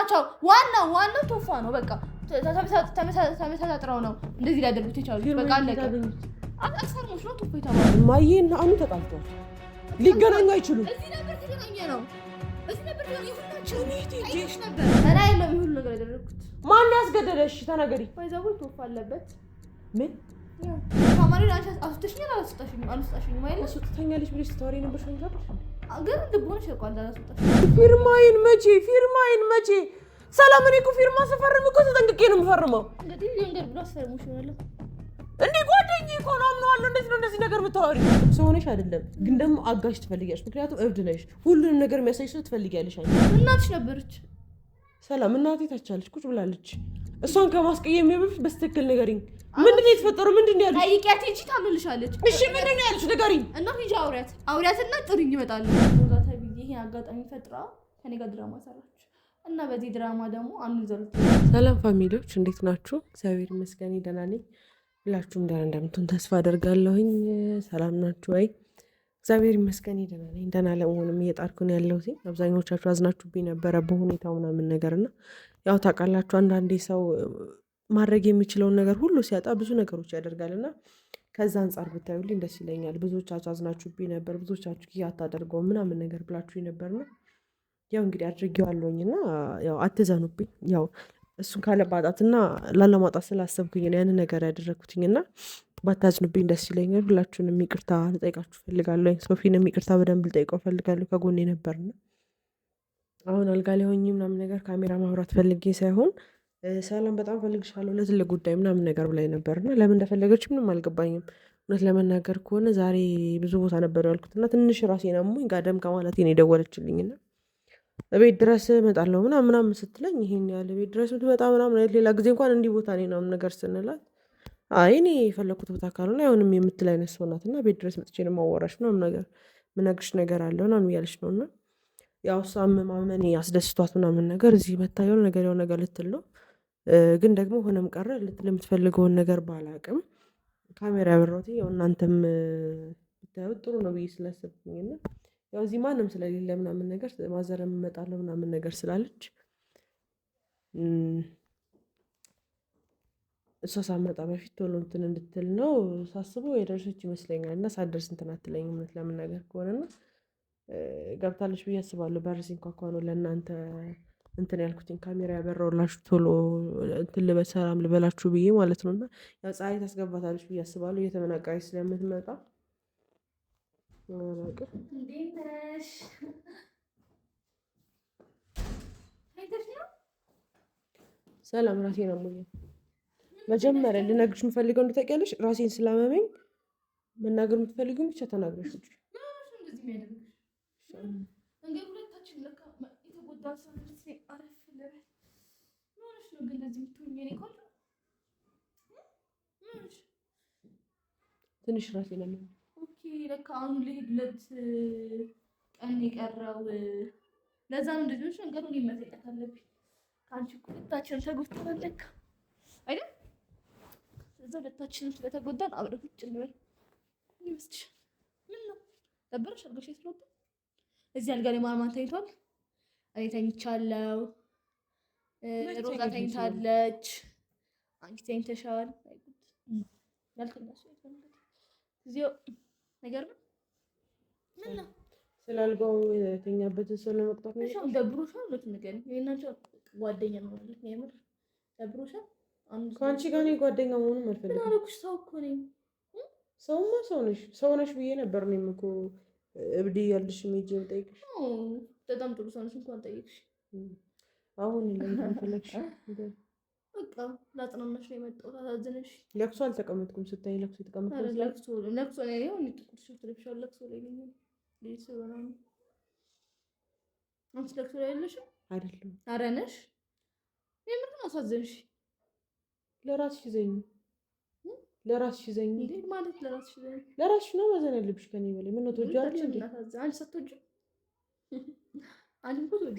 ናቸው። ዋናው ቶፋ ነው። በቃ ተመሳጥረው ነው እንደዚህ ሊያደርጉት የቻሉት። በቃ አለቀ። አስፈርሞሽ ነው ቶፋ የተባለው። ማዬና አኑ ተጣልተው ሊገናኙ አይችሉም። እዚህ ነበር ተገናኘ ነው። እዚህ ነበር ሁላችሁ አይሽ ነበር። እኔ አይደለም ይሁን ነገር ያደረኩት። ማን ያስገደደሽ? ተናገሪ። ወይዘው ቶፋ አለበት። ምን ታማሪን አስወጣሽኝ አልወጣሽኝም አይደል? አስወጥተኛለሽ ብለሽ ታወሪ ነበር። ግን ልቦንሽ ያውቃል አላስወጣሽ። ፊርማዬን መቼ ሰላም፣ እኔ እኮ ፊርማ ስፈርም እኮ ተጠንቅቄ ነው የምፈርመው። እንግዲህ ይንገር ብሎ አስፈርሞሽ ነው ያለው። እንዴ ጓደኛዬ እኮ ነው አምነዋለሁ። እንዴት ነው እንደዚህ ነገር የምታወሪ? ሰው ሆነሽ አይደለም፣ ግን ደግሞ አጋሽ ትፈልጊያለሽ። ምክንያቱም እብድ ነሽ። ሁሉንም ነገር የሚያሳይሽ ሰው ትፈልጊያለሽ። እናትሽ ነበረች ሰላም፣ እናቴ ታቻለች፣ ቁጭ ብላለች። እሷን ከማስቀየም በፊት በስትክክል ንገሪኝ። ምንድን ነው የተፈጠረው? ምንድን ነው ያልሽ? ጠይቂያት እንጂ ታምልሻለች። እሺ ምንድን ነው ያልሽ? ንገሪኝ። እና ሂጂ አውሪያትና ጥሪኝ ይመጣል። ሮዛ ተብዬ ይሄን አጋጣሚ ፈጥራ ከኔ ጋር ድራማ ሰራች እና በዚህ ድራማ ደግሞ አንዘሩት። ሰላም ፋሚሊዎች እንዴት ናችሁ? እግዚአብሔር ይመስገን ደህና ነኝ። ሁላችሁም ደህና እንደምትሆን ተስፋ አደርጋለሁኝ። ሰላም ናችሁ ወይ? እግዚአብሔር ይመስገን ደህና ነኝ። ደህና ለመሆንም እየጣርኩ ነው ያለሁት። አብዛኞቻችሁ አዝናችሁብኝ ነበረ በሁኔታው ምናምን ነገርና ያው ታውቃላችሁ አንዳንዴ ሰው ማድረግ የሚችለውን ነገር ሁሉ ሲያጣ ብዙ ነገሮች ያደርጋልና ከዛ አንጻር ብታዩልኝ ደስ ይለኛል። ብዙዎቻችሁ አዝናችሁብኝ ነበር። ብዙዎቻችሁ ይሄ አታደርገውም ምናምን ነገር ብላችሁኝ ነበርና ያው እንግዲህ አድርጌዋለሁኝና ያው አትዘኑብኝ። ያው እሱን ካለማጣትና ላለማጣት ስላሰብኩኝ ነው ያንን ነገር ያደረኩትኝና ባታዝኑብኝ ደስ ይለኛል። ሁላችሁንም ይቅርታ ልጠይቃችሁ ፈልጋለሁ። ሶፊንም ይቅርታ በደንብ ልጠይቀው ፈልጋለሁ። ከጎኔ ነበርና አሁን አልጋ ላይ ሆኜ ምናምን ነገር ካሜራ ማውራት ፈልጌ ሳይሆን ሰላም በጣም ፈልግሻለሁ ለትልቅ ጉዳይ ምናምን ነገር ብላኝ ነበርና ለምን እንደፈለገች ምንም አልገባኝም። እውነት ለመናገር ከሆነ ዛሬ ብዙ ቦታ ነበር ያልኩትና ትንሽ ራሴን አሞኝ ጋደም ከማለቴ ነው የደወለችልኝና ቤት ድረስ እመጣለሁ ምናምን ስትለኝ ይሄን ያለ ቤት ድረስ ምትመጣ ምናምን ሌላ ጊዜ እንኳን እንዲህ ቦታ ነው ምናምን ነገር ስንላት አይ እኔ የፈለኩት ቦታ ካልሆነ አይሆንም የምትል አይነት ሰው ናትና ቤት ድረስ መጥቼ ነው የማወራሽ ምናምን ነገር ምነግርሽ ነገር አለ ምናምን እያለች ነውና ያው እሷም ማመኔ አስደስቷት ምናምን ነገር እዚህ መታ የሆነ ነገር ልትል ነው። ግን ደግሞ ሆነም ቀረ ልትል የምትፈልገውን ነገር ባላቅም ካሜራ ያበራሁት ያው እናንተም ብታዩት ጥሩ ነው ብዬ ስላሰብኩኝና ያው እዚህ ማንም ስለሌለ ምናምን ነገር ማዘረም እመጣለሁ ምናምን ነገር ስላለች እሷ ሳመጣ በፊት ቶሎ እንትን እንድትል ነው ሳስበው የደረሰች ይመስለኛል። እና ሳትደርስ እንትን አትለኝም እውነት ለመናገር ከሆነና ገብታለች ብዬ አስባለሁ። በር ሲንኳኳ ነው ለእናንተ እንትን ያልኩትኝ ካሜራ ያበራሁላችሁ ቶሎ እንትን ሰላም ልበላችሁ ብዬ ማለት ነው። እና ያው ፀሐይ ታስገባታለች ብዬ አስባለሁ እየተመናቀረች ስለምትመጣ ሰላም ራሴን አሞኛል። መጀመሪያ ልነግርሽ የምፈልገው እንደታውቂያለሽ ራሴን ስላመመኝ መናገር የምትፈልጊውን ብቻ ተናግረሽ ውጪ። ትንሽ ራሴን አመመኝ። ለካ አሁን ልሄድለት ቀን የቀረው ለዛ ነው እንደዚህ ነው ነገሩን ይመሰጣት አለብኝ። አንቺ ሁለታችንም ተጎድተናል ለካ አይደል? እዛ ሁለታችንም ስለተጎዳን አብረን ቁጭ እንበል ይመስልሽ? ምን ነው ደበረሽ? አልጋሽ ስለወጣ እዚህ አልጋ ላይ ማን ተኝቷል? እኔ ተኝቻለሁ። ሮዛ ተኝታለች። አንቺ ተኝተሻል። ያልተኛሽ እዚሁ ነገር ነው። ምን ነው ስላልጋው የተኛበትን ሰው ለመቅጣት ነው። እሺ ደብሮሻል? ነው ትነገሪ የእናንተ ጓደኛ ነው ማለት ነው። የምር ደብሮሻል? ከአንቺ ጋር እኔ ጓደኛ መሆኑን አልፈልግም። ምን አደረኩሽ? ሰው እኮ ነኝ። ሰውማ ሰው ነሽ ብዬ ነበር። እኔም እኮ እብድ እያልሽ ሜጄ ጠይቅሽ በጣም ጥሩ ሰው ነሽ እንኳን ጠይቅሽ። አሁን ለምን ፈለግሽ? በቃ ላጽናናሽ ነው የመጣሁት። አሳዝነሽ ለቅሶ አልተቀመጥኩም። ስታይ ለቅሶ የተቀመጥኩት ለቅሶ ላይ ነው። ጥቁር ሹት ለብሻለሁ። ለቅሶ ላይ ነኝ። ለሰውና አንቺ ለቅሶ ላይ ያለሽው አይደለም? ኧረ ነሽ። የምር ነው አሳዝነሽ። ለራስሽ ዘኝ እንዴ ማለት ለራስሽ ነው ማዘን ያለብሽ ከኔ በላይ። ምን ነው ትወጂዋለሽ እንዴ? አንቺ ሳትወጂው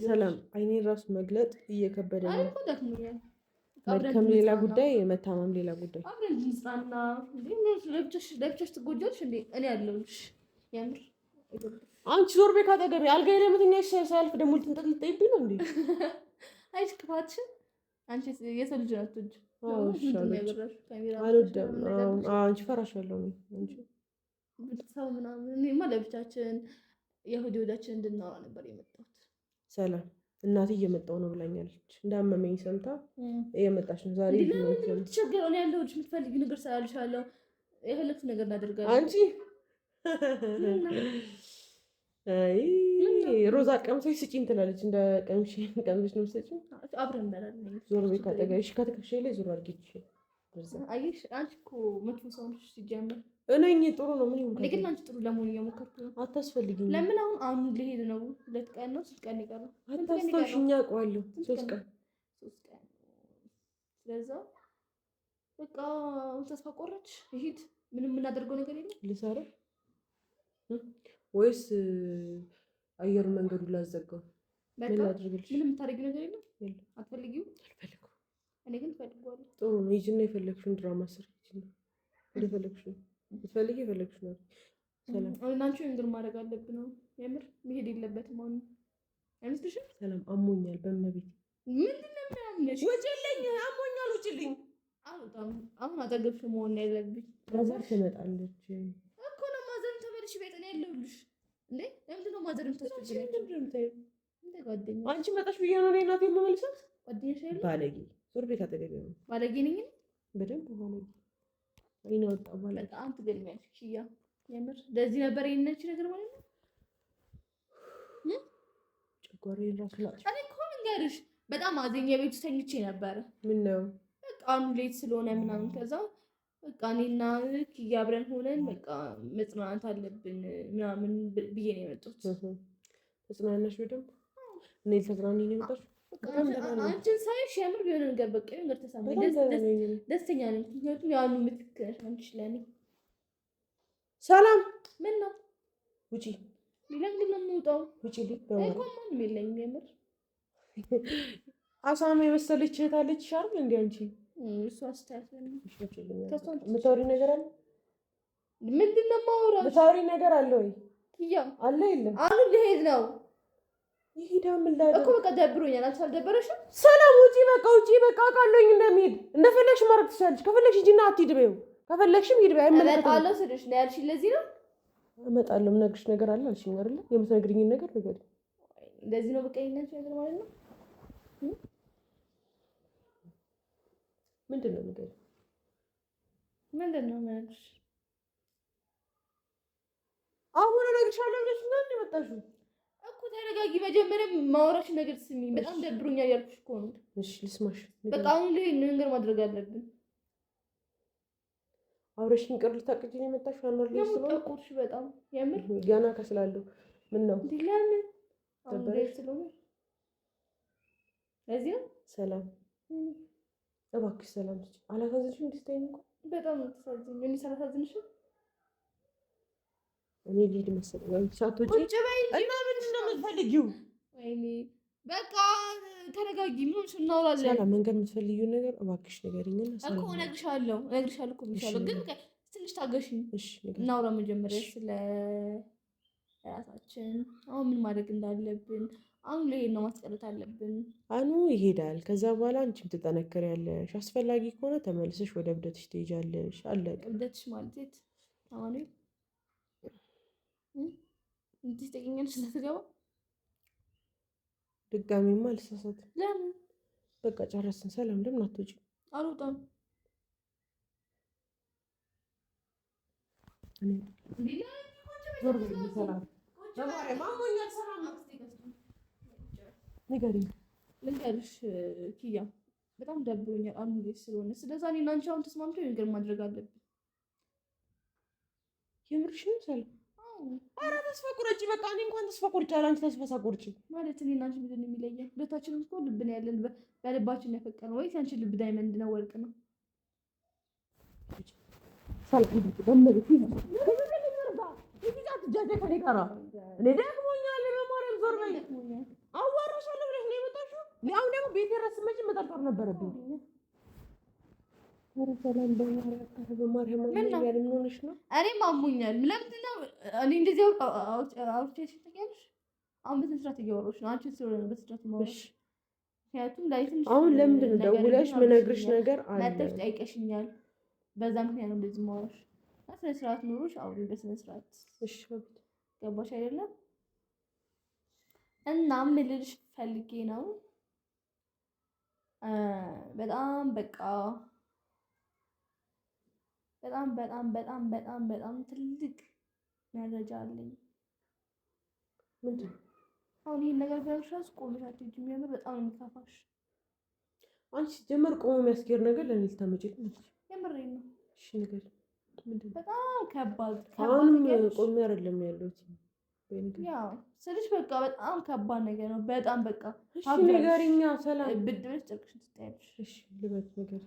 ሰላም አይኔን ራሱ መግለጥ እየከበደኝ ነው። እኮ ደክሞኛል። መድከም ሌላ ጉዳይ፣ መታመም ሌላ ጉዳይ። አብረን እንጽናና እንዴ ለብቻሽ ትጎጃለሽ እንዴ? እኔ ያለሁልሽ የምር አንቺ ዞር ቤት ካጠገቤ አልጋዬ ላይ መተኛሽ ሳያልፍ ደግሞ ልትንጠልጠይብኝ ነው እንዴ? አይ ታውቂያለሽ ክፋትሽን። አንቺ የሰው ልጅ አትወጂ። አልወደም። አንቺ ፈራሻለሁ እንጂ ሰው ምናምን እኔማ ለብቻችን የእሑድ ወዳችን እንድናወራ ነበር የመጣሁት። ሰላም እናቴ እየመጣሁ ነው ብላኛለች። እንዳመመኝ ሰምታ እየመጣች ነው ዛሬ። ትቸገረው ነው ያለው። የምትፈልጊው ነገር ስላልሻለሁ የፈለግሽው ነገር እናደርጋለን። አንቺ አይ ሮዛ ቀምሰሽ ስጪኝ ትላለች። እንደ ቀምሰሽ ነው የምትሰጪው። አብረን እንበላለን። ዞር ቤት ካጠገብሽ ከትከሻዬ ላይ ዞር አድርጊ። አየሽ አንቺ እኮ መጥፎ ሰው ነሽ ሲጀምር። እኔ ጥሩ ነው ምን ይሁን ግን አንቺ ጥሩ ለመሆን እየሞከርኩ ነው። አታስፈልጊኝ። ለምን አሁን ልሄድ ነው። 2 ቀን ነው 3 ቀን ይቀራል። አታስታውሽኝ። አውቀዋለሁ 3 ቀን። ስለዛ በቃ ተስፋ ቆረጥሽ። ይሄድ ምንም የምናደርገው ነገር የለም። ልሰራ ወይስ አየር መንገዱ ላዘጋው? ምን ላድርግልሽ? ምንም የምታደርጊው ነገር የለም። አትፈልጊውም? አልፈልግም። እኔ ግን እፈልገዋለሁ። ጥሩ ነው። ሂጂና የፈለግሽውን ድራማ ስሪ። እንደፈለግሽው ብትፈልጊ የፈለግሽው ነው። ሰላም አሁን አንቺ እንግዲህ ማድረግ አለብን ነው የምር መሄድ የለበትም አሁን አይመስልሽም? ሰላም አሞኛል። በመቤት ምንድን ነው የሚያምነሽ? ውጪልኝ፣ አሞኛል፣ ውጪልኝ። አሁን አጠገብሽ መሆን ነው ያለብኝ። ማዘር ትመጣለች እኮ ነው። ማዘርም ተመልሽ ቤት ነው ያለሁልሽ እንዴ። ለምንድን ነው ማዘርም ተስፈጅለሽ? እንደ ጓደኛ አንቺ መጣሽ ብዬ ነው እናቴ የምመልሳት። ጓደኛሽ አይደል? ባለጌ ዞር ቤት አጠገቤ ነው። ባለጌ ነኝ በደንብ ባለጌ። አይኔ ወጣ ባለጌ። በጣም ትገልሚያለሽ ኪያ። የምር ለዚህ ነበር የነች ነገር ማለት ነው። ጨጓራዬን ራሱ ላጭ። እኔ እኮ ልንገርሽ በጣም አዘኛ ቤት ውስጥ ተኝቼ ነበረ። ምን ነው በቃ አሁን ሌት ስለሆነ ምናምን ከዛ በቃ እኔና ኪያ አብረን ሆነን በቃ መጽናናት አለብን ምናምን ብዬ ነው የመጣሁት። ተጽናናሽ በደንብ? እኔ ተጽናኒ ነው የመጣሁት። አንቺን ሳይሽ የምር የሆነ ነገር በቃ የሆነ ነገር ተሰማኝ። ደስተኛ ነኝ። ምክንያቱም ያሉ ምትክ ነሽ አንቺ ለእኔ። ሰላም ምን ነው? ውጪ። ለምንድን ነው የምወጣው? ውጪ። እንኳን ማንም የለኝም የምር። አሳማ የመሰለች እህት አለችሽ አይደል እንደ አንቺ? እሷ አስተያየት የምታወሪ ነገር አለ? ምንድን ነው የማወራው? የምታወሪ ነገር አለ ወይ? ኪያ አለ የለም? አሁን ልሄድ ነው። ይሄዳ ምን ላድርግ እኮ በቃ ደብሮኛል። አንቺ አልደበረሽም? ሰላም ውጪ። በቃ ውጪ። በቃ አውቃለሁኝ እንደሚሄድ። እንደፈለግሽ ማድረግ ትችላለሽ። ከፈለግሽ ሂጂና አትሂድ በይው። ከፈለግሽም ሂድ በይ። እመጣለሁ ስልሽ ነው ያልሽኝ። ለዚህ ነው እመጣለሁ። የምነግርሽ ነገር አለ አልሽኝ አይደለ? የምትነግሪኝን ነገር ንገሪኝ። እንደዚህ ነው በቃ ይሄንን ነገር ማለት ነው። ምንድን ነው ንገሪኝ። ምንድን ነው የምነግርሽ? አሁን እነግርሻለሁ ብለሽ ነው እንደመጣሽው እኮ። ተረጋጊ። መጀመሪያ ማውራሽ ነገር ስሚ። በጣም ደብሮኛል ያልኩሽ እኮ ነው። እሺ ልስማሽ። በቃ አሁን ላይ ነገር ማድረግ አለብን። አብረሽኝ ቅር ልታቅጂኝ የመጣሽ አንወር ላይ ስለቆጥሽ በጣም የምር ገና ከስላለሁ ምን ነው ለምን አሁን ላይ ስለሆነ ለዚህ ነው። ሰላም እባክሽ ሰላም ትች አላሳዝንሽም? እንድትተይኝ እንኳን በጣም ተሳዝኝ። እኔ ሳላሳዝንሽ እኔ ልሂድ መሰለኝ። ሳትወጪ እና ምንድን ነው የምትፈልጊው? ወይኔ በቃ ተረጋጊ። ምን ሆነሽ? እናወራለን። ሰላም መንገድ የምትፈልጊው ነገር እባክሽ ንገሪኝ እኮ እነግርሻለሁ እኮ ብቻለሁ፣ ግን ትንሽ ታገሽኝ። እሺ እናውራ መጀመሪያ ስለ ራሳችን፣ አሁን ምን ማድረግ እንዳለብን። አሁን ላይ ነው ማስቀረት አለብን። አኑ ይሄዳል። ከዛ በኋላ አንቺም ትጠነክሪያለሽ። አስፈላጊ ከሆነ ተመልሰሽ ወደ እብደትሽ ትሄጃለሽ። አለቀ። እብደትሽ ማለት ታማኒ እንዴት ተገኘሽ? ስለተገባ ድጋሚማ አልሳሳትም። ለምን? በቃ ጨረስን። ሰላም ለምን አትወጪም? አልወጣም። ልንገርሽ ኪያ በጣም ደብሮኛል አሁን ስለሆነ፣ ስለዛ እኔና አንቺ አሁን ተስማምተን ነገር ማድረግ አለብን። የምርሽን ሰላም? ኧረ ተስፋ ቁረጪ። በቃ እኔ እንኳን ተስፋ ቆርጫለሁ። አንቺ ተስፋ ሳትቆርጪ ማለት እኔና አንቺ ምንድን ነው የሚለየን? ሁለታችንም እኮ ልብ ነው ያለን። በልባችን ያፈቀርነው ወይስ አንቺ ልብ ዳይመንድ ነው ወርቅ ነው? ሰላም በመልኩ እኔ ደክሞኛል። በማርያም ዞር በይ። አዋራሻለሁ ብለሽ ነው የመጣሽው? አሁን ደግሞ ቤት ድረስ ስትመጪ መጠርጠር ነበረብኝ። ኧረ ሰላም በማርያም ምን ሆነሽ ነው? እኔም አሞኛል። ለምንድን ነው እኔ እንደዚህ አውርቼሽ ታውቂያለሽ? አሁን በስነ ስርዓት እያወራሁሽ ነው። አንቺ ስለሆነ በስነ ስርዓት ማውራሽ ምክንያቱም ላይ ትንሽ አሁን ለምንድን ነው ደውለሽ ምነግርሽ ነገር አለ መጥተሽ ጠይቀሽኛል። በዛ ምክንያት ነው እንደዚህ ማወራሽ። ስነ ስርዓት ኑሮሽ አውሪ በስነ ስርዓት። እሺ ገባሽ አይደለም? እና ምን ልልሽ ፈልጌ ነው በጣም በቃ በጣም በጣም በጣም በጣም በጣም ትልቅ መረጃ አለኝ። ምንድን ነው? አሁን ይሄን ነገር ብለሽ ራሱ ቆመሽ አትሄጂም። የሚያምር በጣም ነው የሚከፋሽ። አንቺ ጀመር ቆሞ የሚያስገር ነገር ለኔ ልታመጪልኝ ነው? የምሬን ነው። እሺ ነገር ምንድን ነው? በጣም ከባድ አሁንም ቆሜ አይደለም ያለሁት። ያው ስልሽ በቃ በጣም ከባድ ነገር ነው። በጣም በቃ እሺ ንገሪኛ። ሰላም ብድብሽ ጨርቅሽን ትታያለሽ። እሺ ልበት ነገር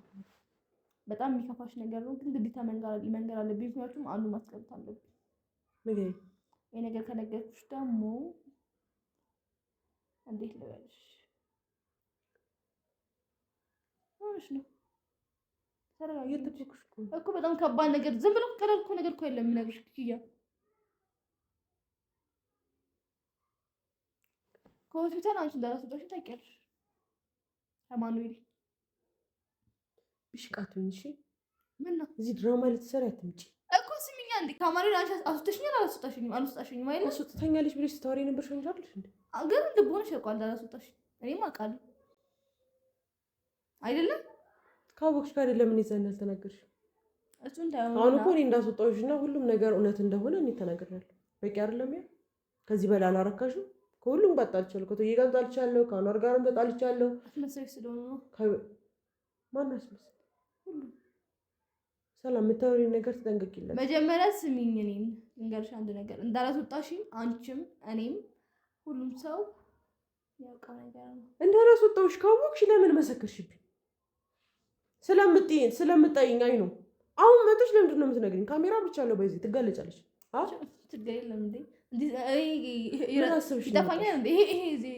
በጣም የሚከፋሽ ነገር ነው፣ ግን ግዴታ መንገር አለብኝ። ምክንያቱም አንዱ ማስቀረት አለብኝ። ንገሪ። ይሄ ነገር ከነገርኩሽ ደግሞ እንዴት ልበልሽ ነው ተረጋጊ እኮ በጣም ከባድ ነገር ዝም ብሎ ቀለል እኮ ነገር እኮ የለም የሚነግርሽ ክያ ከሆስፒታል አንቺ እንዳላስወጣሽ ታውቂያለሽ። አማኑኤል ብሽቃቱኝ። እሺ ምን ነው እዚህ ድራማ ልትሰሪ አትምጪ እኮ ስሚኛ። እንዴ ከአማኑኤል አንቺ አስወጣሽኛል አላስወጣሽኝም አይደል? አስወጥተኛለሽ ብለሽ ስታወሪ ነበር ሸንጃለሽ እንዴ? ግን ልቦንሽ ያውቃል እንዳላስወጣሽ። እኔም አውቃለሁ አይደለም? ካወቅሽ ጋር ለምን ይዘን ያልተናገርሽ? እሱ እንዳይሆን አሁን እኮ እኔ እንዳስወጣሁሽና ሁሉም ነገር እውነት እንደሆነ እኔ ተናግሬያለሁ። በቂ አይደለም? ያ ከዚህ በላይ አላረካሽም። ከሁሉም ተጣልቻለሁ። ከቶዬ ጋር ተጣልቻለሁ። ከአኗር ጋርም ተጣልቻለሁ። አትመሰለሽ ስለሆነ ነው። ማን አስመሰለ? ሰላም የምታወሪው ነገር ተጠንቀቂለት። መጀመሪያ ስሚኝ፣ እኔን ልንገርሽ አንድ ነገር እንዳላስወጣሽኝ አንቺም እኔም ሁሉም ሰው ያውቀው ነገር ነው። እንዳላስወጣሁሽ ካወቅሽ ለምን መሰከርሽብኝ? ስለምጠይኝ አይ ነው። አሁን መጥተሽ ለምንድን ነው የምትነግሪኝ? ካሜራ ብቻ አለው በዚህ ትጋለጫለሽ። ችግር የለም እንዴ ይጠፋኛል እንዴ? ይሄ እዚህ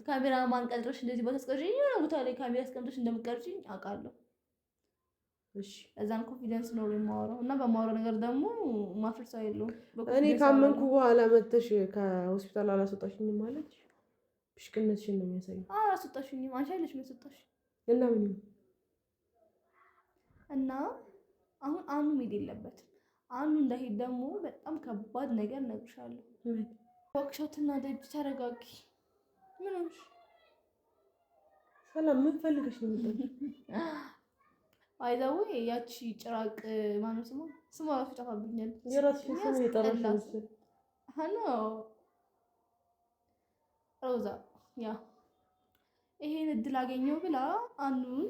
ካሜራ ማን ቀጥረሽ እንደዚህ ቦታ አስቀርጪኝ የሆነ ቦታ ላይ ካሜራ አስቀምጠሽ እንደምትቀርጪኝ አውቃለሁ። እሺ እዛን ኮንፊደንስ ነው የማወራው እና በማወራው ነገር ደግሞ ማፍረስ የለውም። እኔ ካመንኩ በኋላ መጥተሽ ከሆስፒታል አላስወጣሽኝም ማለት ብሽቅነትሽን ነው የሚያሳየው። አላስወጣሽኝም አንቺ አይደለሽ የምትወጣሽ እና ምን እና አሁን አኑ መሄድ የለበትም። አኑ እንዳይሄድ ደግሞ በጣም ከባድ ነገር እነግርሻለሁ። ወክሻትና ደጅ ተረጋጊ። ምን ሆነሽ? ሰላም ምን ፈልገሽ ነው የምትጠይቂው? አይዛው ያቺ ጭራቅ ማነው ስሟ ራሱ ጠፋብኛል። የራስሽን ስም የጠራሽ ነው። ሃሎ ሮዛ ያ ይሄን እድል አገኘው ብላ አኑን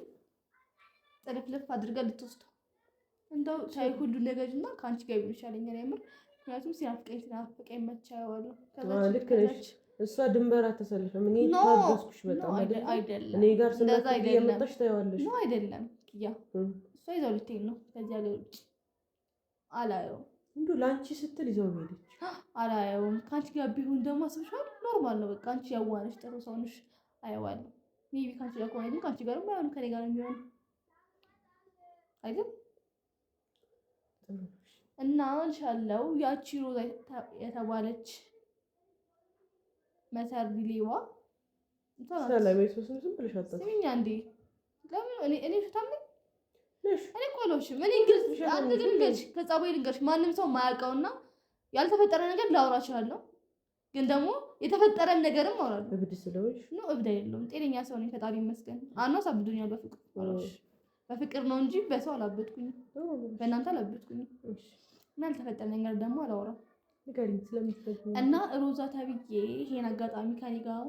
ጥልፍልፍ አድርጋ ልትወስደው እንደው ቻይ ሁሉ ነገርና ካንቺ ጋር ቢሆን ይሻለኛል የምር። ምክንያቱም ሲናፍቀኝ መቻያለሁ። ልክ ነሽ። እሷ ድንበር አተሰልፈም። እኔ ታገስኩሽ በጣም አይደለም። እኔ ጋር ስለዚህ የመጣሽ ታይዋለሽ ነው አይደለም? ያ እሷ ይዘው ልትሄድ ነው ከዚህ ሀገር ውጭ። አላየውም እንዱ ላንቺ ስትል ይዘው ሄደች። አላየውም። ካንቺ ጋር ቢሆን ደግሞ አስብሻል። ኖርማል ነው በቃ። አንቺ ያዋነሽ ጥሩ ሰው ነሽ። አየዋለሁ። ሜቢ ካንቺ ጋር ከሆነ ግን ካንቺ ጋር ባይሆን ከኔ ጋር ነው የሚሆነው አይደል? እና እንሻለው ያቺ ሮዛ የተባለች መሰሪ ሌባ ሰላም ኢየሱስም ዝም ብለሽ አጣጣ ስሚኛ እንዴ ለምን እኔ ፍታም ነሽ? እኔ ቆሎሽም እኔ እንግሊዝ አንድ ልንገርሽ ከጻባይ ልንገርሽ ማንም ሰው ማያውቀውና ያልተፈጠረ ነገር ላወራ እችላለሁ፣ ግን ደግሞ የተፈጠረ ነገርም አወራለሁ። እብድ ስለሆንሽ ነው? እብድ አይደለም፣ ጤነኛ ሰው ነኝ ፈጣሪ ይመስገን። አናስ አብዱኛል በፍቅር ነው እንጂ በሰው አላበድኩኝ፣ በእናንተ አላበድኩኝ። እና ያልተፈጠረ ነገር ደግሞ አላወራም። ንገሪኝ ስለምትፈልጊ እና ሮዛ ተብዬ ይሄን አጋጣሚ ከኔ ጋር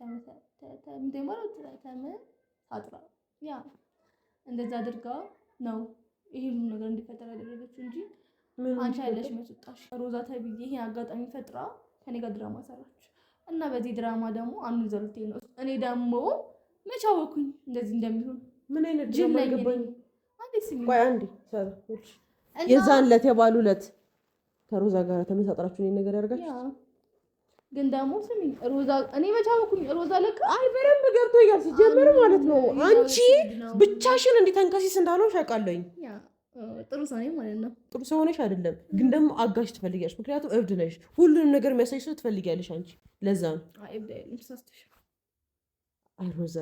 ተመሳጥራ ያ እንደዛ አድርጋ ነው ይሄን ነገር እንዲፈጠር ያደረገችው እንጂ አንቺ አይደለሽ መስጣሽ። ሮዛ ተብዬ ይሄን አጋጣሚ ፈጥራ ከኔ ጋር ድራማ ሰራች እና በዚህ ድራማ ደግሞ አንዱ ዘልቴ ነው። እኔ ደግሞ መች አወኩኝ እንደዚህ እንደሚሆን። ምን አይነት ድራማ ገባኝ? አንዴ ስሚ ቆይ አንዴ ሰራች የዛን ዕለት የባሉ ዕለት ከሮዛ ጋር ተመሳጥራችሁ ነው ነገር ያርጋችሁ። ግን ደግሞ ስሚ ሮዛ እኔ መች አወኩኝ? ሮዛ ለካ አይ በደንብ ገብቶኛል። ሲጀምር ማለት ነው አንቺ ብቻሽን እንዴት አንከሲስ እንዳልሆንሽ አውቃለሁኝ። ጥሩ ሰው ነኝ ማለት ነው። ጥሩ ሰው ሆነሽ አይደለም፣ ግን ደግሞ አጋሽ ትፈልጊያለሽ። ምክንያቱም እብድ ነሽ። ሁሉንም ነገር የሚያሳይሽ ሰው ትፈልጊያለሽ አንቺ። ለዛ ነው አይ እብድ አይደለም ተሳስተሽ። አይ ሮዛ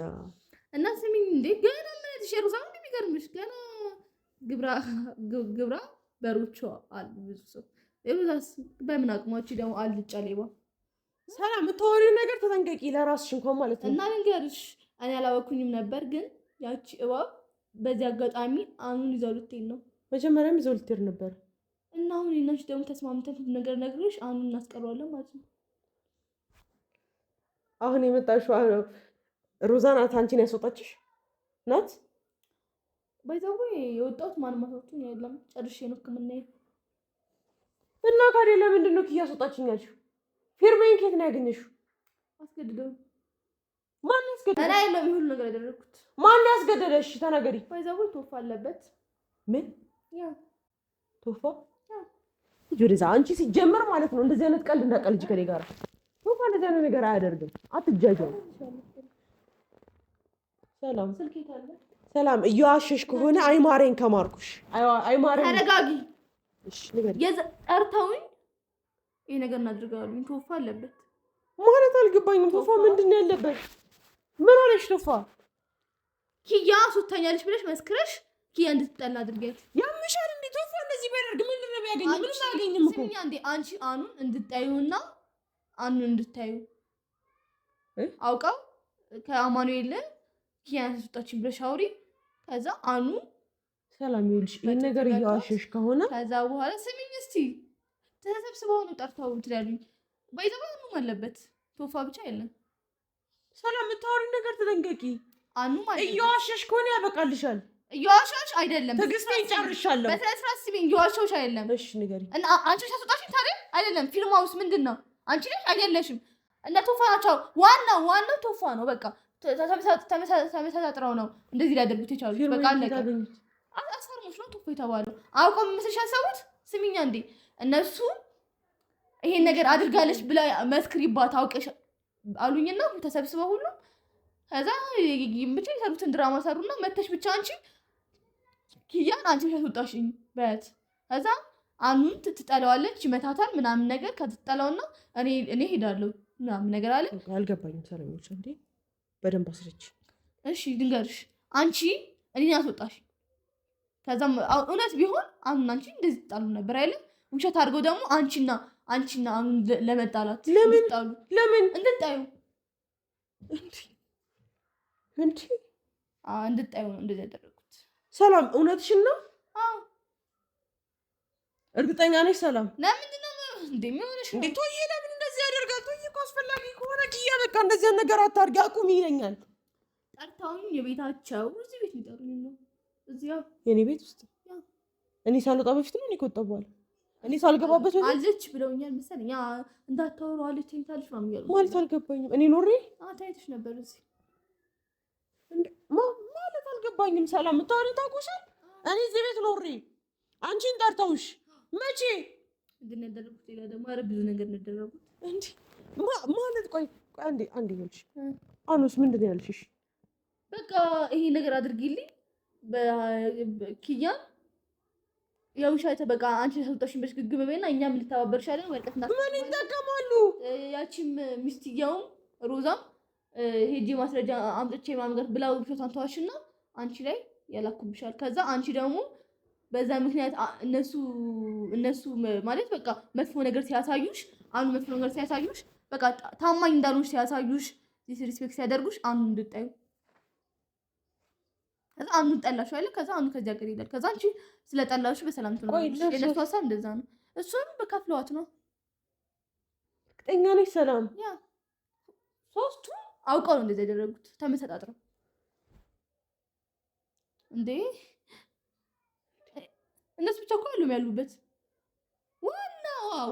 እና ስሚኝ እንዴ ገና ምንትሽ ሮዛ ምን የሚገርምሽ ገና ግብራ በሮቿ አሉ ብዙ ሰው ሮዛስ በምን አቅሟች ደግሞ አልጫ ሌባ ሰላም የምታወሪው ነገር ተጠንቀቂ ለራስሽ እንኳን ማለት ነው። እና ልንገርሽ እኔ አላወኩኝም ነበር ግን ያቺ እባብ በዚህ አጋጣሚ አኑን ይዘው ልትሄድ ነው። መጀመሪያም ይዘው ልትሄድ ነበር እና አሁን እናንቺ ደግሞ ተስማምተን ነገር ነግሬሽ አኑን እናስቀረዋለን ማለት ነው። አሁን የመጣሽው ሮዛ ናት አንቺን ያስወጣችሽ ናት? ባይዛው የወጣሁት ማንም አስወጡኝ አይደለም ጨርሼ ነው ሕክምና እና ካዴ ለምንድን ነው እያስወጣችኝ ያልሽው? ፊርሜን ከየት ነው ያገኘሽው? አስገድደው። ማን ያስገደደሽ? እኔ አይደለም ይሁን ነገር ያደረኩት። ማን ያስገደደሽ? ተናገሪ። ባይዛው ቶፋ አለበት። ምን? ያ ቶፋ? ጆሪዛ አንቺ ሲጀመር ማለት ነው እንደዚህ አይነት ቀልድ እንዳቀልጅ ከኔ ጋር ቶፋ እንደዚህ አይነት ነገር አያደርግም። አትጃጃው። ሰላም ስልኬ ካለ ሰላም እየዋሸሽ ከሆነ አይማረኝ ከማርኩሽ አይማረኝ። ተረጋጊ። እሺ ንገሪ። ጠርተውኝ ይሄ ነገር እናድርጋለን። ቶፋ አለበት ማለት አልገባኝም። ቶፋ ምንድን ያለበት? ምን ሆነሽ? ቶፋ ኪያ ሱተኛለሽ ብለሽ መስክረሽ ኪያ እንድትጠላ አድርገት። ያምሻል እንዴ? ቶፋ እንደዚህ ቢያደርግ ምንድን ነው የሚያገኘው? ምንም አያገኝም እኮ። ስሚኝ አንዴ አንቺ አኑን እንድታዩና አኑን እንድታዩ አውቃው ከአማኑኤል ኪያ ያስወጣችኝ ብለሽ አውሪ። ከዛ አኑ ሰላም ይልሽ ይሄን ነገር እያዋሸሽ ከሆነ ከዛ በኋላ ስሚኝ እስቲ ተሰብስበው ነው ጠርተው ትላሉኝ። ባይዘባ አኑም አለበት ቶፋ ብቻ የለም። ሰላም የምታወሪ ነገር ተጠንቀቂ። አኑ ማለት እያዋሸሽ ከሆነ ያበቃልሻል። እያዋሸሽ አይደለም ትዕግስቴን ጨርሻለሁ። በተስፋ ስሚኝ እያዋሸሽ አይደለም። እሺ ንገሪ። እና አንቺ ያስወጣችኝ ታዲያ አይደለም ፊልም ሃውስ ምንድነው? አንቺ ነሽ አይደለሽም? እና ቶፋ ናቸው። ዋናው ቶፋ ነው። በቃ ተመሳጥረው ነው እንደዚህ ሊያደርጉት የቻሉት። በቃ አለቀ። አስፈርሞች ነው ቶፋ የተባለው አውቀው መስልሽ ያሰቡት። ስሚኛ እንዴ እነሱ ይሄን ነገር አድርጋለች ብላ መስክሪባት አውቀሽ አሉኝና ተሰብስበው ሁሉ ከዛ ብቻ የሰሩትን ድራማ ሰሩና መተሽ ብቻ አንቺ ኪያን አንቺ ያስወጣሽኝ በት ከዛ አኑን ትጠላዋለች ይመታታል ምናምን ነገር ከተጠላውና እኔ ሄዳለሁ ምናምን ነገር አለ። አልገባኝም። ሰላምዎች እንዴ በደንብ አስረች። እሺ ድንገርሽ አንቺ እኔን አስወጣሽ። ከዛም እውነት ቢሆን አኑን አንቺ እንደዚህ ትጣሉ ነበር አይደል? ውሸት አድርገው ደግሞ አንቺና አኑን ለመጣላት ለምን እንድታዩ እንድታዩ ነው እንደዚህ ያደረጉት። ሰላም እውነትሽን ነው? አዎ እርግጠኛ ነሽ? ሰላም ለምንድን ነው እንደሚሆነሽ እንዴ? ቶዬ ለምን እንደዚህ ያደርጋል? ቶዬ እኮ አስፈላጊ ከሆነ ኪያ በቃ እንደዚህ ነገር አታርጊ አቁሚ ይለኛል። ጠርታውኝ የቤታቸው እዚህ ቤት ሊጠሩኝ ነው። እዚያ የኔ ቤት ውስጥ እኔ ሳልወጣ በፊት ነው። እኔ ከወጣሁ በኋላ እኔ ሳልገባበት በፊት አለች ብለውኛል መሰለኝ። ያ እንዳታወሩ አለች ተኝታለች ማለት አልገባኝም። እኔ ኖሬ ታይተሽ ነበር እዚህ ማለት አልገባኝም። ሰላም የምታወሪው ታውቁሻል። እኔ እዚህ ቤት ኖሬ አንቺን ጠርተውሽ መቼ እንድን ያደረጉት? ሌላ ደግሞ ኧረ ብዙ ነገር እንደደረጉት እንዴ ማለት ቆይ አንዴ ይልሽ አኑስ ምንድን ያልሽሽ? በቃ ይሄ ነገር አድርጊልኝ በኪያ የውሻተ በቃ አንቺ ተሰጣሽኝ በሽ ግግም በይና እኛም ልተባበርሻለን። ወርቀትና ምን ይጠቀማሉ? ያቺም ሚስትየውም ሮዛም ሄጂ ማስረጃ አምጥቼ ማምገር ብላው ፎቶን ተዋሽና አንቺ ላይ ያላኩብሻል። ከዛ አንቺ ደግሞ በዛ ምክንያት እነሱ ማለት በቃ መጥፎ ነገር ሲያሳዩሽ መጥፎ ነገር ሲያሳዩሽ በቃ ታማኝ እንዳልሆንሽ ሲያሳዩሽ ዲስሪስፔክት ሲያደርጉሽ እንድታዩ ከዛ ጠላሽው አይደል? ከዛ ከዚያ ጋር ይላል። ከዛ አንቺ ስለጠላሽው በሰላም ትኖርሽ። የነሱ ሀሳብ እንደዛ ነው። እሱም በከፍለዋት ነው። እርግጠኛ ነሽ? ሰላም ያ ሶስቱ አውቀው ነው እንደዛ ያደረጉት። ተመሰጣጥረው እንዴ እነሱ ብቻ እኮ አይደሉም ያሉበት።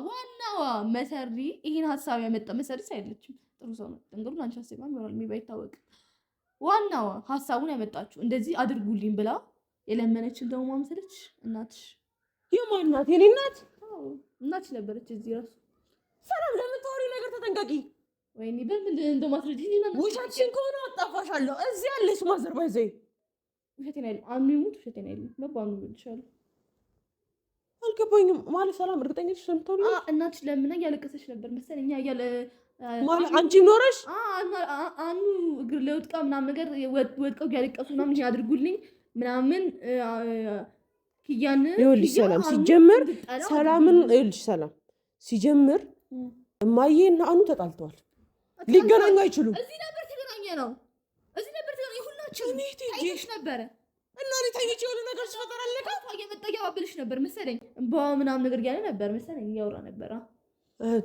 ዋናዋ መሰሪ ይሄን ሀሳብ ያመጣ መሰሪ አይደለችም። ጥሩ ሰው ነው። እንግዲህ አንቺ ሀሳብ ይኖራል የሚባይታወቅ ዋናዋ ሀሳቡን ያመጣችሁ እንደዚህ አድርጉልኝ ብላ የለመነችን ደግሞ ማምሰለች እናትሽ። የማን እናት? የኔ እናት? አዎ እናትሽ ነበረች እዚህ ራሱ። ሰላም ለምታወሪ ነገር ተጠንቀቂ። ወይኔ በምን እንደማስረጅ ውሸትሽን ከሆነ አጣፋሻለሁ። እዚህ ያለሽ ማዘር ባይዘይ ውሸቴን አይደለም። አኑ ይሙት ውሸቴን አይደለም። መባኑ ይልሻል። አልገባኝም ማለት ሰላም እርግጠኛ ነሽ? ለምታወሪ እናትሽ ለምና እያለቀሰች ነበር መሰለኝ። እኛ ማለት አንቺ ኖረሽ አኑ እግር ላይ ወድቃ ምናምን ነገር ወድቀው ያለቀሱ ምናምን ያድርጉልኝ ምናምን ኪያን ይኸውልሽ ሰላም ሲጀምር ሰላምን ይኸውልሽ ሰላም ሲጀምር እማዬና አኑ ተጣልተዋል። ሊገናኙ አይችሉም። እዚህ ነበር ተገናኘ ነው። እዚህ ነበር ተገናኘ ሁላችንም ታይሽ ነበር እና እኔ ታይቼ የሆነ ነገር ሲፈጠር አለካ ታየመጣያ ባብልሽ ነበር መሰለኝ ምናምን ነገር ያለ ነበር መሰለኝ ያወራ ነበር።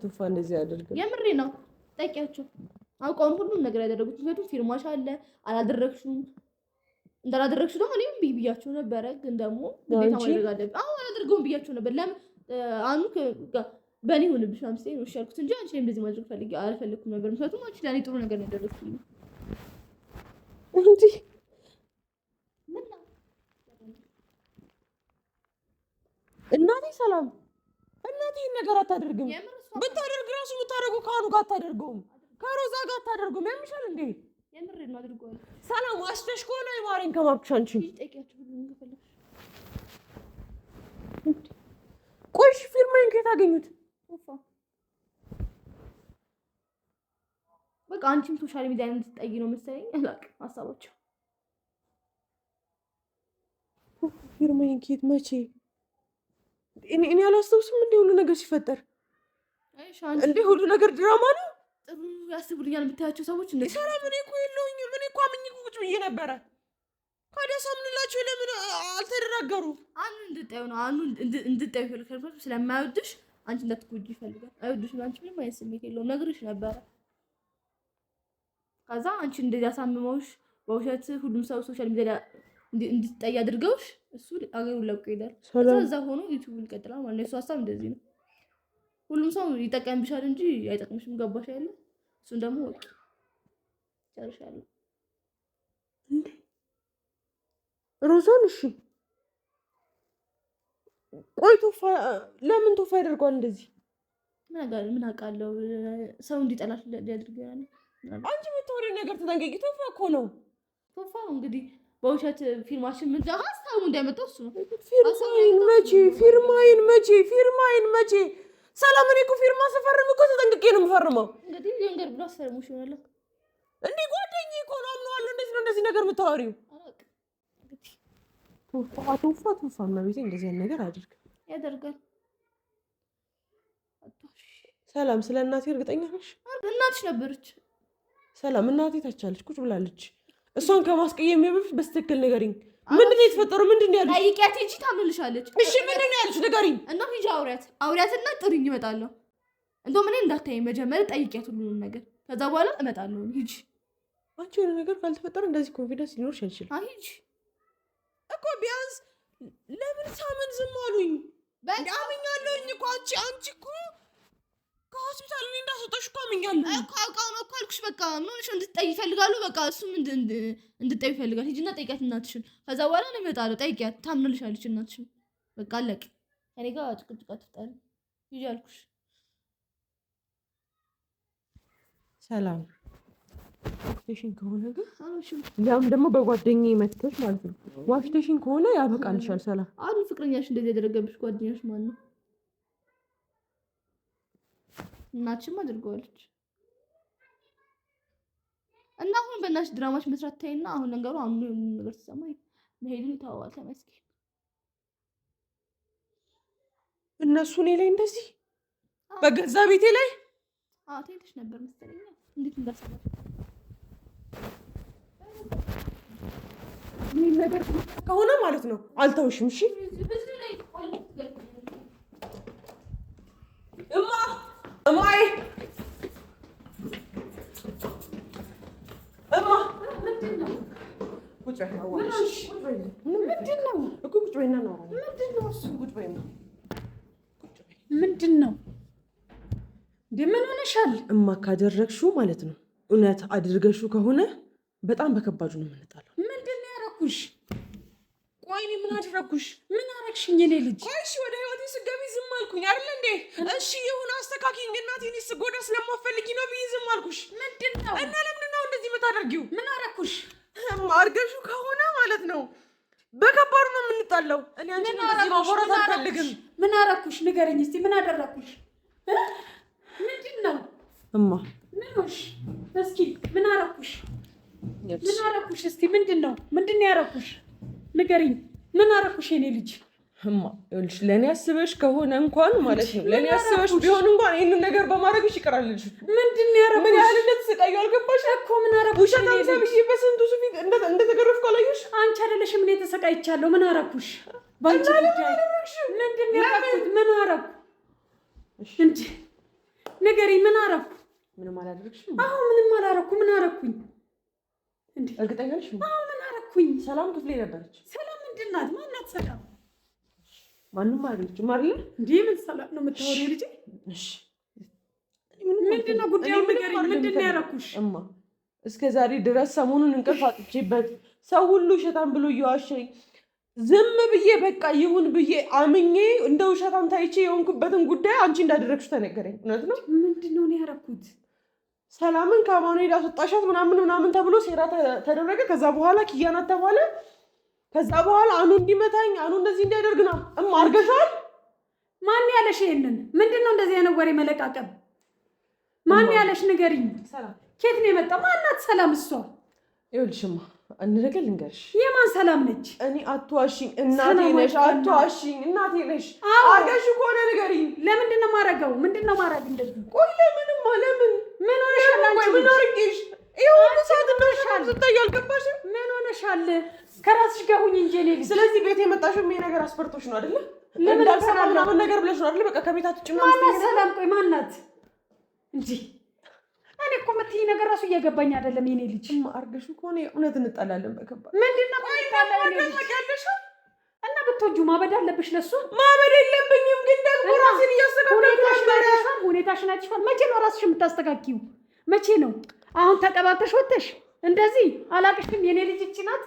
ቱፋ እንደዚህ ያደርጋል። የምሬ ነው። ጠቂያቸው አውቀውን ሁሉም ነገር ያደረጉት ምክንያቱም ፊርማሽ አለ አላደረግሽም እንዳላደረግሽ ደግሞ እኔም ብያቸው ነበረ። ግን ደግሞ ግዴታ ማድረግ አለብኝ። አላደርገውም ብያቸው ነበር። ለምን አኑ በእኔ ሆንብሽ አምስቴ ነው ያልኩት እንጂ አንቺ እንደዚህ ማድረግ አልፈለኩም ነበር። ምክንያቱም አንቺ ለእኔ ጥሩ ነገር ነው ያደረግሽልኝ እንጂ እናቴ ሰላም እናቴ ይህን ነገር አታደርግም። ብታደርግ ራሱ የምታደርገው ከአኑ ጋር አታደርገውም፣ ከሮዛ ጋር አታደርገውም። ያምሻል እንዴ? የምሬ ነው አድርጓል። ሰላም ዋሽተሽ ከሆነ የማሬን ከማርክሽ አንቺ ቆይሽ ፊርማዬን ከየት አገኙት? በቃ አንቺም ሶሻል ሚዲያ እንድትጠይ ነው መሰለኝ አላውቅም ሀሳባቸው። ፊርማዬን ከየት መቼ እኔ አላስታውስም። እንደ ሁሉ ነገር ሲፈጠር እንደ ሁሉ ነገር ድራማ ነው። ጥሩ ያስቡልኛል የምታያቸው ሰዎች እንደ ሰላም እኔ እኮ የለውኝም። እኔ እኮ አምኜ ቁጭ ብዬ ነበረ። ታዲያ ሳምንላቸው ለምን አልተደራገሩ? አኑ እንድጠዩ ነው። አኑ እንድጠዩ ይፈልጋል ስለማይወድሽ አንቺ እንዳትጎጂ ይፈልጋል። አይወድሽም። አንቺ ምንም አይነት ስሜት የለውም ነግሬሽ ነበረ። ከዛ አንቺ እንደዚህ አሳምመውሽ በውሸት ሁሉም ሰው ሶሻል ሚዲያ እንድትጠይ አድርገውሽ እሱ አገሩን ለቆ ይሄዳል። እዛ ሆኖ ዩቲዩብ ይቀጥላል ማለት ነው። እሱ ሀሳብ እንደዚህ ነው። ሁሉም ሰው ይጠቀምብሻል እንጂ አይጠቅምሽም። ገባሽ አይደል? እሱን ደግሞ ወቂ ጨርሻለሁ። ሮዛን እሺ ቆይ ቶፋ ለምን ቶፋ ያደርገዋል እንደዚህ? ምን አውቃለሁ። ሰው እንዲጠላሽ ሊያደርጋል። አንቺ የምታወሪው ነገር ተጠንቀቂ። ቶፋ እኮ ነው። ቶፋ እንግዲህ በውሸት ፊርማሽን ምን ሀሳቡ እንዳይመጣው እሱ ነው። ፊርማዬን መቼ ሰላም እኔ እኮ ፊርማ ስፈርም እኮ ተጠንቅቄ ነው የምፈርመው። እንግዲህ የንገር ብሎ አስፈርሙሽ ይሆናል እንዴ? ጓደኛዬ እኮ ነው አምነዋለሁ። እንዴት ነው እንደዚህ ነገር የምታወሪው? ቶፋ እመቤቴ እንደዚህ አይነት ነገር ያደርጋል። ሰላም ስለ እናቴ እርግጠኛ ነሽ? እናትሽ ነበረች ሰላም እናቴ ታቻለች ቁጭ ብላለች። እሷን ከማስቀየም በፊት በስትክክል ንገሪኝ። ምንድን ነው የተፈጠረው? ምንድን ነው ያልሽ? ጠይቂያት እንጂ ታምልሻለች። እሺ ምንድን ነው ያልሽ? ንገሪኝ። እና ሂጂ አውሪያትና ጥሪኝ እመጣለሁ። እንደውም እኔ እንዳታይኝ መጀመሪያ ጠይቂያት ሁሉንም ነገር። ከዛ በኋላ እመጣለሁ። ሂጂ። አንቺ የሆነ ነገር ካልተፈጠረ እንደዚህ ኮንፊደንስ ሊኖርሽ አይችልም። ሂጂ እኮ ቢያንስ ለምን ሳምን ዝም አሉኝ? አምኛለሁኝ እኮ አንቺ እኮ ከሆስፒታል እኔ እንዳስወጣሽ እኮ አምኛለሁ እኮ። አውቃው ነው እኮ አልኩሽ። በቃ ምን ሆነሽ እንድትጠይ ይፈልጋሉ። በቃ እሱም እንድትጠይ ይፈልጋል። ሂጂና ጠይቂያት እናትሽን። ከዛ በኋላ ነው እመጣለሁ። ጠይቂያት፣ ታምንልሻለች እናትሽን። በቃ አለቅ። እኔ ጋር ጭቅጭቅ አትፍጠሪ። ሂጂ አልኩሽ። ሰላም ዋሽቴሽን ከሆነ ግን ያም ደግሞ በጓደኛዬ መጥተሽ ማለት ነው። ዋሽቴሽን ከሆነ ያበቃልሻል። ሰላም አሉ ፍቅረኛሽ እንደዚህ ያደረገብሽ ጓደኛሽ ማን ነው? እናትሽም አድርገዋለች። እና አሁን በእናትሽ ድራማሽ መስራት ታይና አሁን ነገሩ አሁን ነገር ተሰማኝ መሄዱን ይተዋዋል። ተመስገን። እነሱ እኔ ላይ እንደዚህ በገዛ ቤቴ ላይ ትሄድሽ ነበር መሰለኝ። እንዴት እንዳሰባሽ ምን ነገር ከሆነ ማለት ነው አልተውሽም። እሺ እማዬ ምንድን ነው ምን ሆነሻል? እማ ካደረግሽው ማለት ነው እውነት አድርገሽው ከሆነ በጣም በከባዱ ነው የምንጣለው። ምንድን ነው ያደረኩሽ? ቆይ እኔ ምን አደረኩሽ? ምን አደረግሽኝ? እኔ ልጅ ቆይ እሺ፣ ወደ ህይወቴ ስገቢ ዝም አልኩኝ አይደል እንዴ? እሺ ይሁን አስተካኪኝ። እናቴን ስጎዳ ስለማፈልጊ ነው ብዬ ዝም አልኩሽ። ምንድን ነው እና ለምንድን ነው እንደዚህ የምታደርጊው? ምን አደረኩሽ? አድርገሽው ከሆነ ማለት ነው በከባዱ ነው የምንጣለው። እኔ አንቺን እንደዚህ ማውራት አልፈልግም። ምን አደረኩሽ? ንገረኝ እስቲ ምን አደረኩሽ? ምንድን ነው እማ? ምንሽ? እስኪ ምን አረኩሽ? ምን አረኩሽ? እስቲ ምንድን ነው ያረኩሽ? ንገሪኝ። ምን አረኩሽ የኔ ልጅ? እማ ይኸውልሽ ለእኔ አስበሽ ከሆነ እንኳን ማለት ነው ለእኔ አስበሽ ቢሆን እንኳን ይህንን ነገር በማድረግሽ ይቀራልልሽ። ምንድን ነው ያረኩሽ? ምን ያህል እንደተሰቃየሁ አልገባሽ እኮ። ምን አረኩሽ? ውሸታም ሰብዬ በስንቱ ፊት እንደተገረፍኩ አላየሽ? አንቺ አይደለሽም እኔ ተሰቃይቻለሁ። ምን አረኩሽ? ባንቺ ጉዳይ ምንድን ነው ያረኩት? ምን አረኩ እንዴ? ንገሪኝ። ምን አረኩ? ምንም አላደረግሽም? አዎ ምንም አላረኩ። ምን አረኩኝ እንዴ? እርግጠኛ ነሽ? አዎ ምን አረኩኝ? ሰላም ክፍሌ ነበረች። ሰላም ምንድን ናት? ማናት ሰላም? ማንም አይደለችም አይደል? እንዴ ምን ሰላም ነው የምታወሪው ልጄ? እሺ ምንድን ነው ጉዳዩ? ንገሪኝ። ምንድን ነው ያረኩሽ? እማ እስከ ዛሬ ድረስ ሰሞኑን እንቅልፍ አጥቼበት ሰው ሁሉ ውሸታም ብሎ እየዋሸኝ ዝም ብዬ በቃ ይሁን ብዬ አምኜ እንደ ውሸታም ታይቼ የሆንኩበትን ጉዳይ አንቺ እንዳደረግሽ ተነገረኝ። እውነት ነው? ምንድን ነው ያረኩት? ሰላምን ከአማኑኤል አስወጣሻት ምናምን ተብሎ ሴራ ተደረገ። ከዛ በኋላ ኪያናት ተባለ። ከዛ በኋላ አኑ እንዲመታኝ አኑ እንደዚህ እንዲያደርግ ነው አርገሻል። ማን ያለሽ ይሄንን? ምንድን ነው እንደዚህ አይነት ወሬ መለቃቀም? ማን ያለሽ ንገሪኝ። ሰላም ኬት ነው የመጣው? ማናት ሰላም? እሷ ይኸውልሽማ አንድ ነገር ልንገርሽ። የማን ሰላም ነች? እኔ አትዋሽኝ፣ እናቴ ነሽ። አትዋሽኝ፣ እናቴ ነሽ። አርገሽ ከሆነ ንገሪኝ። ለምንድን ነው የማደርገው? ምንድን ነው የማደርግ? እንደዚህ ቆይ ለምንማ ለምን ምን ሆነሻል? አንቺ ምን አርጌሽ? ይሄ ሁሉ ሰዓት እንደሻል ስታይ አልገባሽም? ምን ሆነሻል? ከራስሽ ጋር ሁኚ እንጂ እኔ ልጅ። ስለዚህ ቤት የመጣሽው ይሄ ነገር አስፈርቶሽ ነው አይደለ? እንዳልሰራ ምናምን ነገር ብለሽ ነው አይደለ? በቃ ከቤታችሁ ጭምር ማናት ሰላም? ቆይ ማናት እንጂ እኔ እኮ የምትይኝ ነገር ራሱ እየገባኝ አይደለም የኔ ልጅ። አርገሽ ከሆነ እውነት እንጣላለን። በከባ ምንድን ነው እና ብትወጂው ማበድ አለብሽ። ለሱ ማበድ የለብኝም ግን ደግሞ ራሴን እያስተካከልኩ ነበር። ሁኔታሽን አይተሽዋል። መቼ ነው ራስሽ የምታስተካኪው? መቼ ነው? አሁን ተቀባብተሽ ወጥተሽ እንደዚህ አላቅሽም። የኔ ልጅ እቺ ናት።